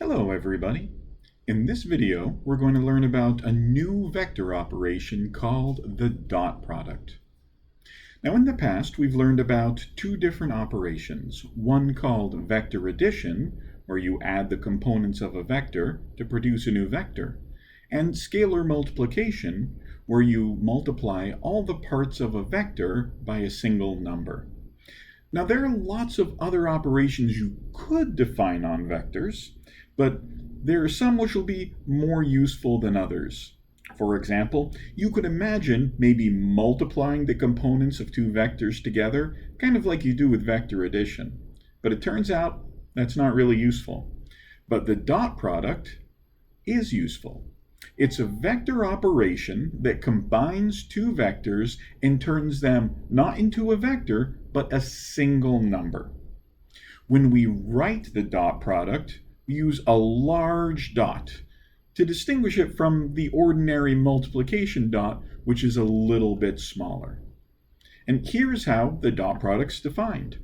Hello everybody. In this video, we're going to learn about a new vector operation called the dot product. Now in the past, we've learned about two different operations, one called vector addition, where you add the components of a vector to produce a new vector, and scalar multiplication, where you multiply all the parts of a vector by a single number. Now there are lots of other operations you could define on vectors, but there are some which will be more useful than others. For example, you could imagine maybe multiplying the components of two vectors together, kind of like you do with vector addition. But it turns out that's not really useful. But the dot product is useful. It's a vector operation that combines two vectors and turns them not into a vector, but a single number. When we write the dot product, we use a large dot to distinguish it from the ordinary multiplication dot, which is a little bit smaller. And here's how the dot product's defined.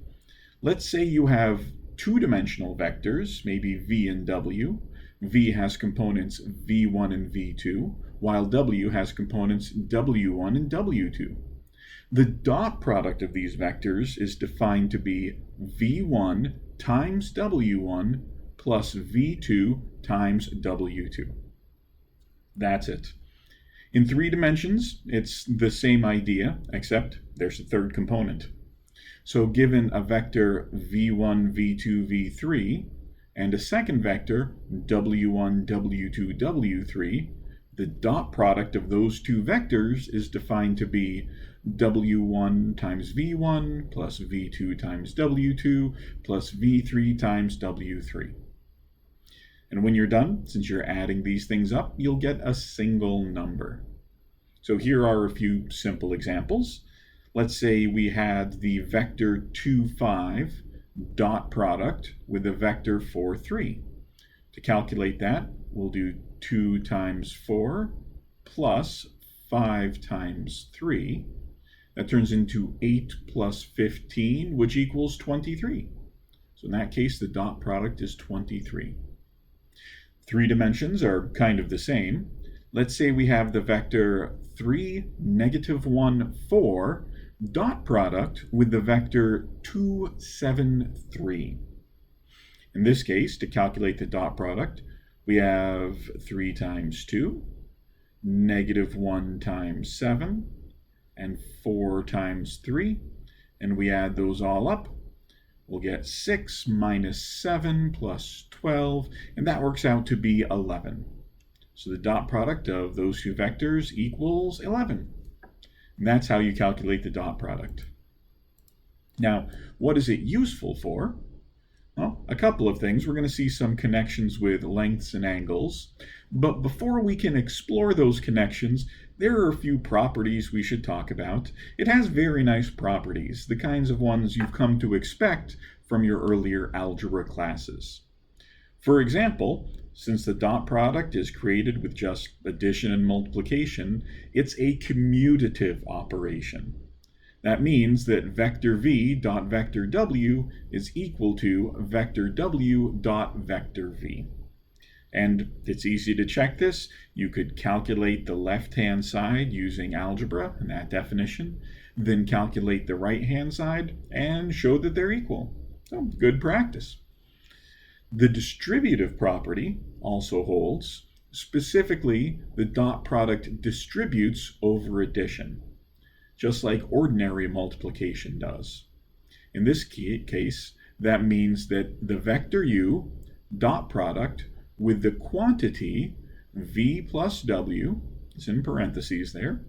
Let's say you have two-dimensional vectors, maybe v and w. V has components v1 and v2, while w has components w1 and w2. The dot product of these vectors is defined to be v1 times w1 plus v2 times w2. That's it. In three dimensions, it's the same idea, except there's a third component. So given a vector v1, v2, v3, and a second vector w1, w2, w3, the dot product of those two vectors is defined to be w1 times v1 plus v2 times w2 plus v3 times w3. And when you're done, since you're adding these things up, you'll get a single number. So here are a few simple examples. Let's say we had the vector 2, 5 dot product with the vector 4, 3. To calculate that, we'll do 2 times 4 plus 5 times 3. That turns into 8 plus 15, which equals 23. So in that case, the dot product is 23. Three dimensions are kind of the same. Let's say we have the vector 3, negative 1, 4 dot product with the vector 2, 7, 3. In this case, to calculate the dot product, we have 3 times 2, negative 1 times 7, and 4 times 3, and we add those all up. We'll get 6 minus 7 plus 12, and that works out to be 11. So the dot product of those two vectors equals 11. And that's how you calculate the dot product. Now, what is it useful for? Well, a couple of things. We're going to see some connections with lengths and angles. But before we can explore those connections, there are a few properties we should talk about. It has very nice properties, the kinds of ones you've come to expect from your earlier algebra classes. For example, since the dot product is created with just addition and multiplication, it's a commutative operation. That means that vector v dot vector w is equal to vector w dot vector v. And it's easy to check this. You could calculate the left-hand side using algebra and that definition, then calculate the right-hand side and show that they're equal. So, good practice. The distributive property also holds. Specifically, the dot product distributes over addition, just like ordinary multiplication does. In this case, that means that the vector u dot product with the quantity v plus w, it's in parentheses there,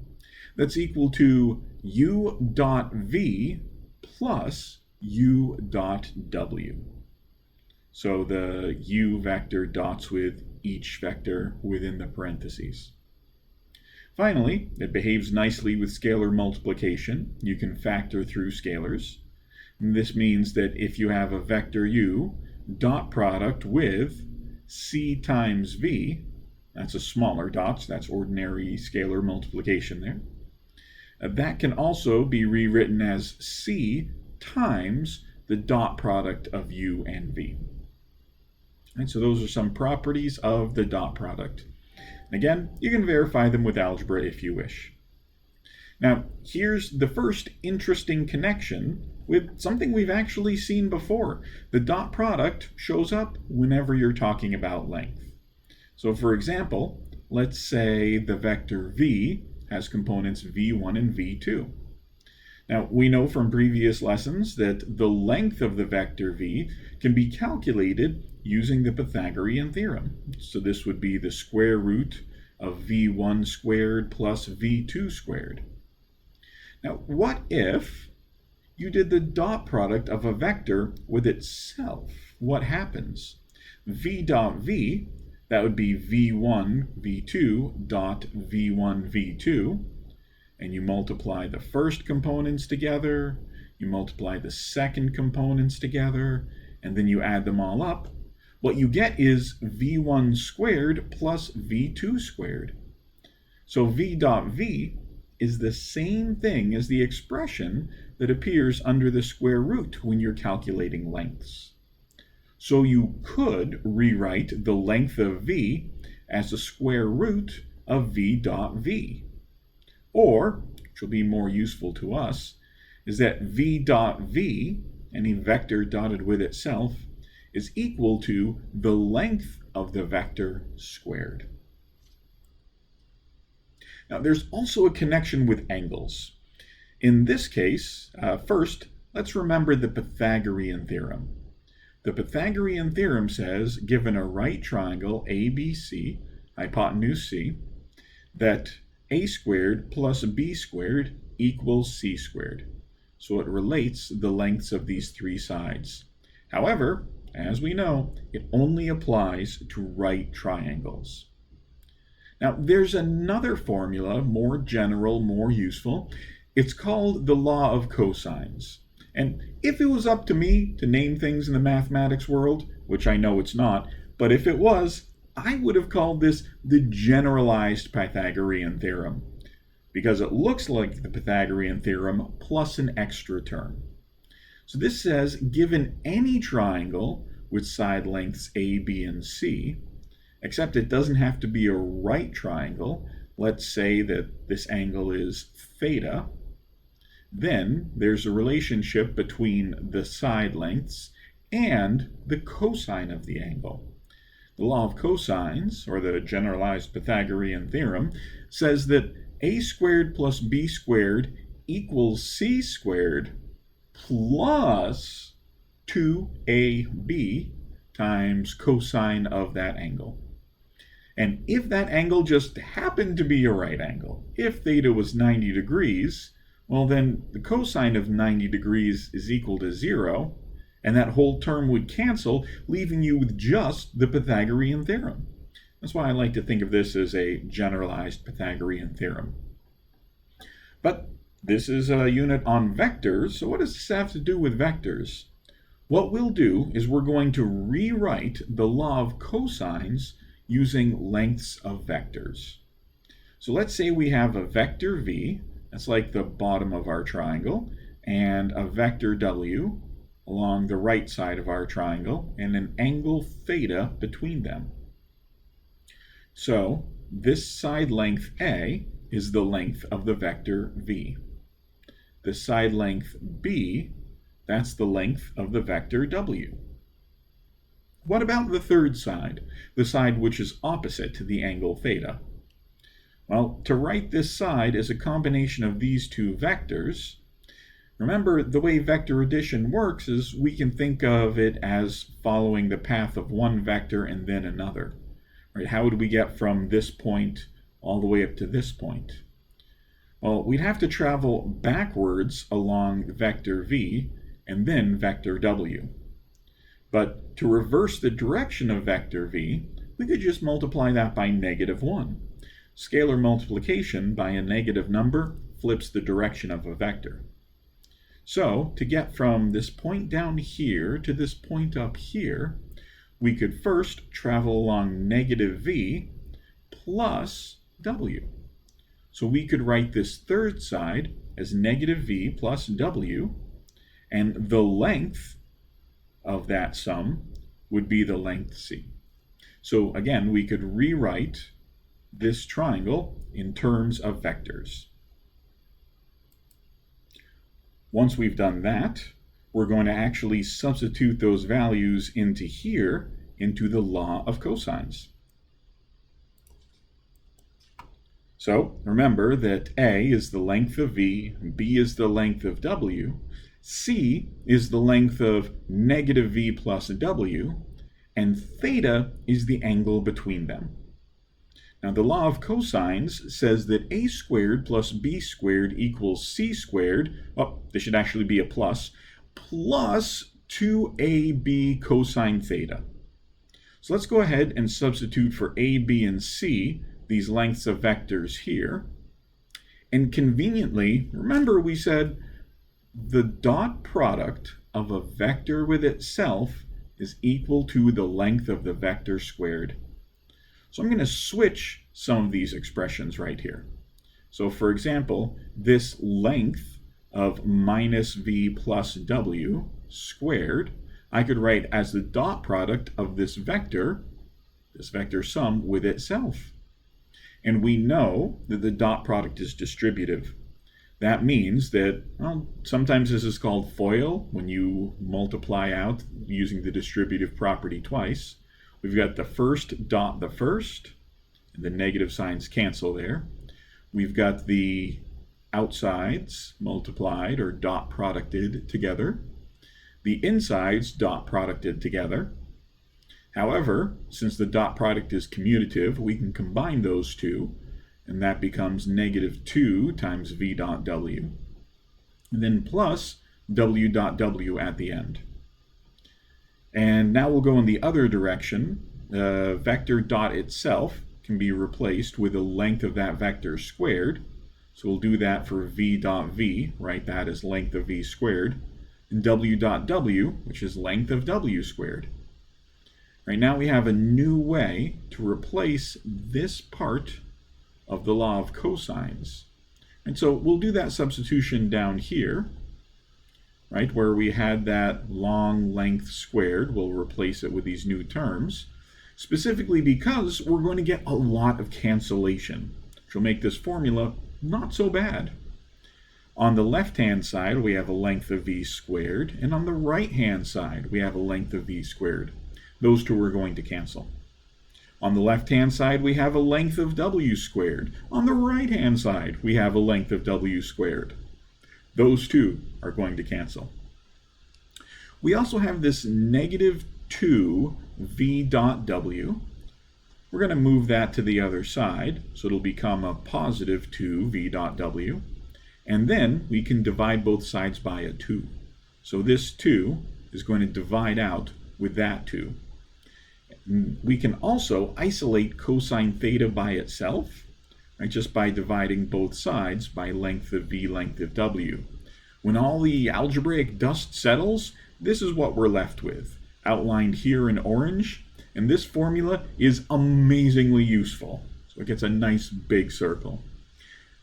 that's equal to u dot v plus u dot w. So the u vector dots with each vector within the parentheses. Finally, it behaves nicely with scalar multiplication. You can factor through scalars. And this means that if you have a vector u dot product with c times v, that's a smaller dot, so that's ordinary scalar multiplication there. That can also be rewritten as c times the dot product of u and v. Right, so those are some properties of the dot product. Again, you can verify them with algebra if you wish. Now, here's the first interesting connection with something we've actually seen before. The dot product shows up whenever you're talking about length. So for example, let's say the vector v has components v1 and v2. Now, we know from previous lessons that the length of the vector v can be calculated using the Pythagorean theorem. So this would be the square root of v1 squared plus v2 squared. Now, what if you did the dot product of a vector with itself? What happens? V dot v, that would be v1 v2 dot v1 v2, and you multiply the first components together, you multiply the second components together, and then you add them all up. What you get is v1 squared plus v2 squared. So v dot v is the same thing as the expression that appears under the square root when you're calculating lengths. So you could rewrite the length of v as the square root of v dot v. Or, which will be more useful to us, is that v dot v, any vector dotted with itself, is equal to the length of the vector squared. Now, there's also a connection with angles. In this case, first, let's remember the Pythagorean theorem. The Pythagorean theorem says, given a right triangle ABC, hypotenuse C, that a squared plus b squared equals c squared. So it relates the lengths of these three sides. However, as we know, it only applies to right triangles. Now, there's another formula, more general, more useful. It's called the law of cosines. And if it was up to me to name things in the mathematics world, which I know it's not, but if it was, I would have called this the generalized Pythagorean theorem, because it looks like the Pythagorean theorem plus an extra term. So this says, given any triangle with side lengths A, B, and C, except it doesn't have to be a right triangle. Let's say that this angle is theta. Then there's a relationship between the side lengths and the cosine of the angle. The law of cosines, or the generalized Pythagorean theorem, says that a squared plus b squared equals c squared plus 2ab times cosine of that angle. And if that angle just happened to be a right angle, if theta was 90 degrees, well then the cosine of 90 degrees is equal to 0, and that whole term would cancel, leaving you with just the Pythagorean theorem. That's why I like to think of this as a generalized Pythagorean theorem. But this is a unit on vectors, so what does this have to do with vectors? What we'll do is we're going to rewrite the law of cosines using lengths of vectors. So let's say we have a vector v, that's like the bottom of our triangle, and a vector w along the right side of our triangle, and an angle theta between them. So this side length a is the length of the vector v. The side length b, that's the length of the vector w. What about the third side, the side which is opposite to the angle theta? Well, to write this side as a combination of these two vectors, remember the way vector addition works is we can think of it as following the path of one vector and then another. Right? How would we get from this point all the way up to this point? Well, we'd have to travel backwards along vector v and then vector w. But to reverse the direction of vector v, we could just multiply that by -1. Scalar multiplication by a negative number flips the direction of a vector. So, to get from this point down here to this point up here, we could first travel along -v plus w. So we could write this third side as -v plus w, and the length of that sum would be the length c. So again, we could rewrite this triangle in terms of vectors. Once we've done that, we're going to actually substitute those values into here, into the law of cosines. So remember that A is the length of V, B is the length of W, C is the length of negative V plus W, and theta is the angle between them. Now the law of cosines says that a squared plus b squared equals c squared, oh, this should actually be a plus 2ab cosine theta. So let's go ahead and substitute for a, b, and c, these lengths of vectors here. And conveniently, remember we said the dot product of a vector with itself is equal to the length of the vector squared. So I'm going to switch some of these expressions right here. So for example, this length of minus v plus w squared, I could write as the dot product of this vector sum with itself. And we know that the dot product is distributive. That means that, well, sometimes this is called FOIL, when you multiply out using the distributive property twice. We've got the first dot the first, and the negative signs cancel there. We've got the outsides multiplied or dot producted together. The insides dot producted together. However, since the dot product is commutative, we can combine those two, and that becomes negative 2 times v dot w, and then plus w dot w at the end. And now we'll go in the other direction. The vector dot itself can be replaced with the length of that vector squared. So we'll do that for v dot v, write that as length of v squared, and w dot w, which is length of w squared. Right now we have a new way to replace this part of the law of cosines. And so we'll do that substitution down here, right, where we had that long length squared. We'll replace it with these new terms, specifically because we're going to get a lot of cancellation, which will make this formula not so bad. On the left-hand side, we have a length of v squared, and on the right-hand side, we have a length of v squared. Those two are going to cancel. On the left-hand side, we have a length of w squared. On the right-hand side, we have a length of w squared. Those two are going to cancel. We also have this negative 2 v dot w. We're going to move that to the other side, so it'll become a positive 2 v dot w. And then we can divide both sides by a 2. So this 2 is going to divide out with that 2. We can also isolate cosine theta by itself, right, just by dividing both sides by length of v, length of w. When all the algebraic dust settles, this is what we're left with, outlined here in orange, and this formula is amazingly useful. So it gets a nice big circle.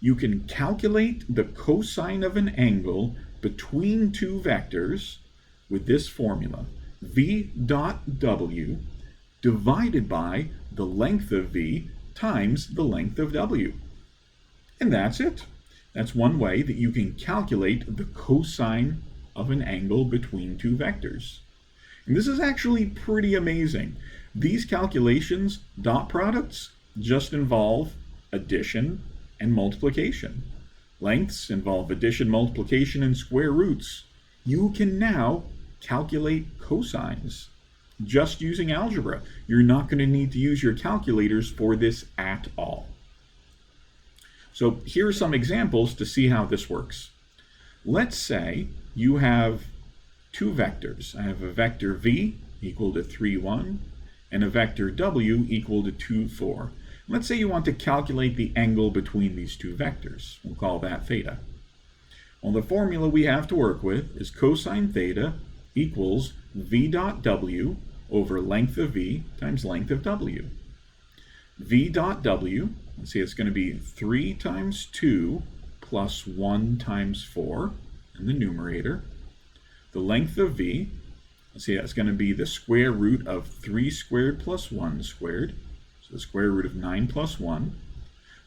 You can calculate the cosine of an angle between two vectors with this formula, v dot w divided by the length of v times the length of w. And that's it. That's one way that you can calculate the cosine of an angle between two vectors. And this is actually pretty amazing. These calculations, dot products, just involve addition and multiplication. Lengths involve addition, multiplication, and square roots. You can now calculate cosines just using algebra. You're not going to need to use your calculators for this at all. So here are some examples to see how this works. Let's say you have two vectors. I have a vector v equal to 3, 1, and a vector w equal to 2, 4. Let's say you want to calculate the angle between these two vectors. We'll call that theta. Well, the formula we have to work with is cosine theta equals v dot w over length of v times length of w. V dot w, let's see, it's going to be 3 times 2 plus 1 times 4 in the numerator. The length of v Let's see, that's going to be the square root of 3 squared plus 1 squared. So the square root of 9 plus 1.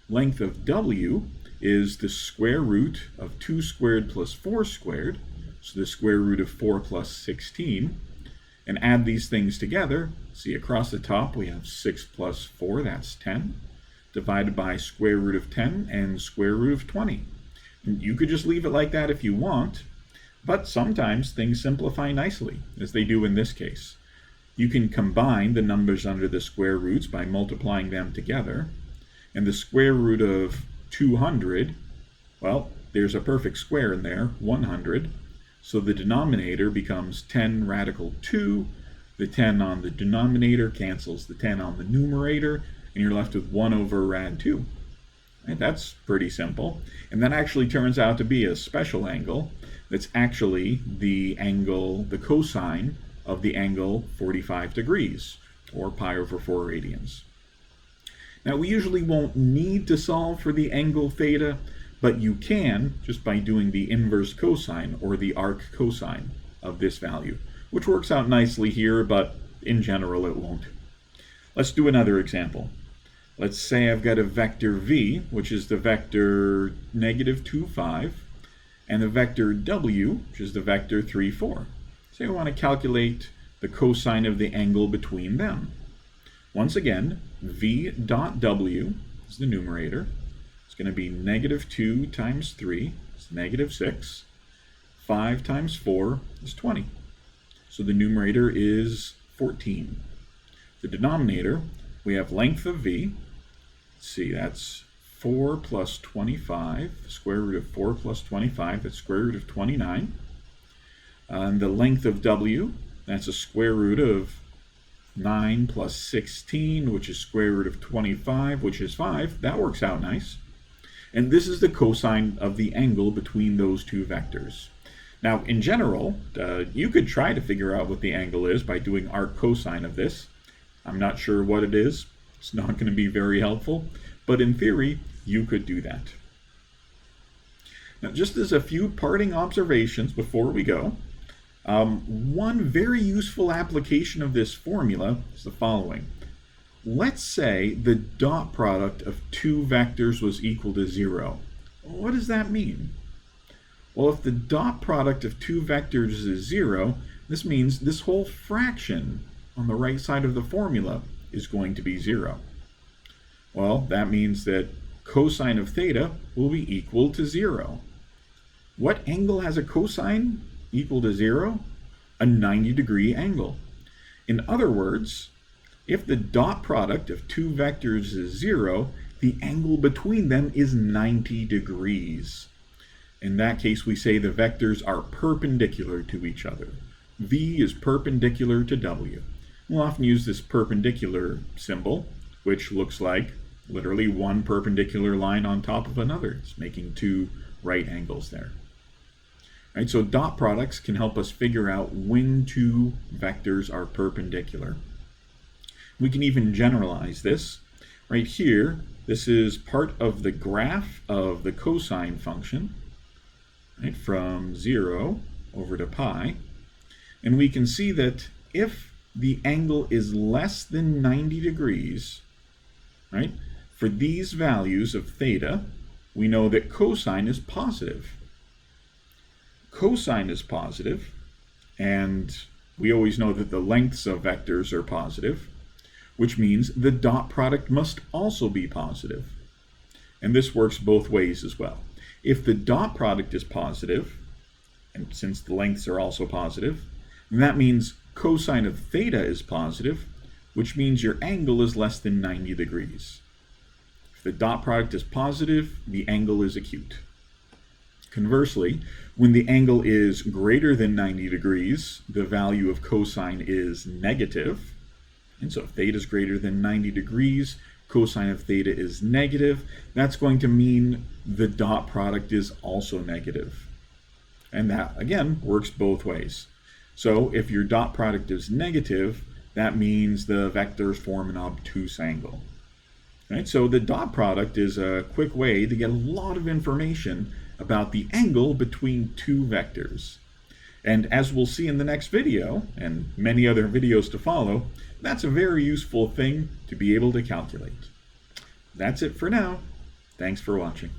Length of W is the square root of 2 squared plus 4 squared. So the square root of 4 plus 16. And add these things together. See, across the top we have 6 plus 4, that's 10. Divided by square root of 10 and square root of 20. And you could just leave it like that if you want. But sometimes things simplify nicely, as they do in this case. You can combine the numbers under the square roots by multiplying them together. And the square root of 200, well, there's a perfect square in there, 100. So the denominator becomes 10 radical 2. The 10 on the denominator cancels the 10 on the numerator, and you're left with 1 over rad 2. Right, that's pretty simple. And that actually turns out to be a special angle. That's actually the angle, the cosine of the angle 45 degrees, or pi over 4 radians. Now, we usually won't need to solve for the angle theta, but you can just by doing the inverse cosine, or the arc cosine of this value, which works out nicely here, but in general it won't. Let's do another example. Let's say I've got a vector v, which is the vector -2, 5, and the vector w, which is the vector 3, 4. So we want to calculate the cosine of the angle between them. Once again, v dot w is the numerator. It's going to be -2 times 3 is -6. 5 times 4 is 20. So the numerator is 14. The denominator, we have length of v. Let's see, that's 4 plus 25, the square root of 4 plus 25, that's square root of 29. And the length of w, that's a square root of 9 plus 16, which is square root of 25, which is 5. That works out nice. And this is the cosine of the angle between those two vectors. Now, in general, you could try to figure out what the angle is by doing arc cosine of this. I'm not sure what it is. It's not going to be very helpful. But in theory, you could do that. Now, just as a few parting observations before we go, one very useful application of this formula is the following. Let's say the dot product of two vectors was equal to 0. What does that mean? Well, if the dot product of two vectors is 0, this means this whole fraction on the right side of the formula is going to be 0. Well, that means that cosine of theta will be equal to 0. What angle has a cosine equal to 0? A 90-degree angle. In other words, if the dot product of two vectors is 0, the angle between them is 90 degrees. In that case, we say the vectors are perpendicular to each other. V is perpendicular to W. We'll often use this perpendicular symbol, which looks like literally one perpendicular line on top of another. It's making two right angles there. Right, so dot products can help us figure out when two vectors are perpendicular. We can even generalize this. Right here, this is part of the graph of the cosine function, right, from 0 over to pi. And we can see that if the angle is less than 90 degrees, right, for these values of theta, we know that cosine is positive. Cosine is positive, and we always know that the lengths of vectors are positive, which means the dot product must also be positive. And this works both ways as well. If the dot product is positive, and since the lengths are also positive, that means cosine of theta is positive, which means your angle is less than 90 degrees. If the dot product is positive, the angle is acute. Conversely, when the angle is greater than 90 degrees, the value of cosine is negative. And so if theta is greater than 90 degrees, cosine of theta is negative. That's going to mean the dot product is also negative. And that, again, works both ways. So if your dot product is negative, that means the vectors form an obtuse angle. Right? So the dot product is a quick way to get a lot of information about the angle between two vectors. And as we'll see in the next video, and many other videos to follow, that's a very useful thing to be able to calculate. That's it for now. Thanks for watching.